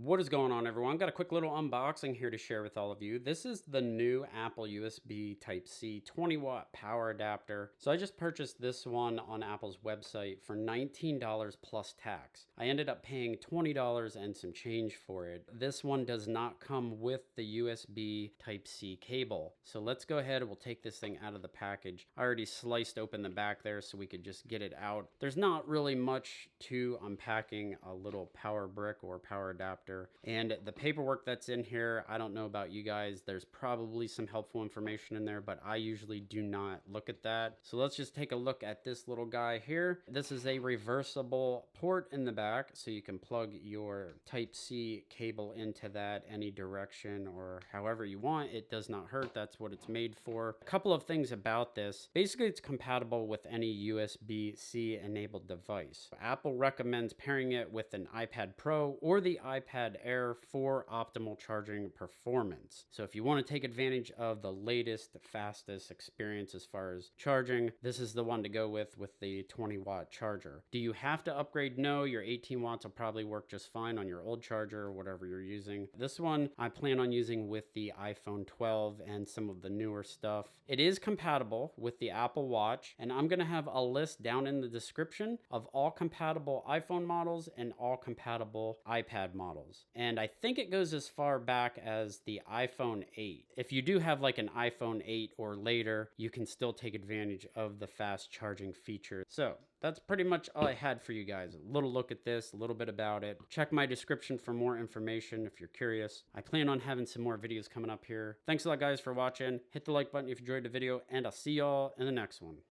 What is going on, everyone? Got a quick little unboxing here to share with all of you. This is the new Apple USB Type-C 20-watt power adapter. So I just purchased this one on Apple's website for $19 plus tax. I ended up paying $20 and some change for it. This one does not come with the USB Type-C cable. So let's go ahead and we'll take this thing out of the package. I already sliced open the back there so we could just get it out. There's not really much to unpacking a little power brick or power adapter. And the paperwork that's in here, I don't know about you guys, there's probably some helpful information in there, but I usually do not look at that. So let's just take a look at this little guy here. This is a reversible port in the back, so you can plug your Type-C cable into that any direction or however you want. It does not hurt. That's what it's made for. A couple of things about this. Basically, it's compatible with any USB-C enabled device. Apple recommends pairing it with an iPad Pro or the iPad Air for optimal charging performance. So if you want to take advantage of the latest, fastest experience as far as charging, this is the one to go with the 20-watt charger. Do you have to upgrade? No, your 18 watts will probably work just fine on your old charger or whatever you're using. This one I plan on using with the iPhone 12 and some of the newer stuff. It is compatible with the Apple Watch, and I'm going to have a list down in the description of all compatible iPhone models and all compatible iPad models. And I think it goes as far back as the iPhone 8. If you do have like an iPhone 8 or later, you can still take advantage of the fast charging feature. So that's pretty much all I had for you guys. A little look at this, a little bit about it. Check my description for more information if you're curious. I plan on having some more videos coming up here. Thanks a lot, guys, for watching. Hit the like button if you enjoyed the video, and I'll see y'all in the next one.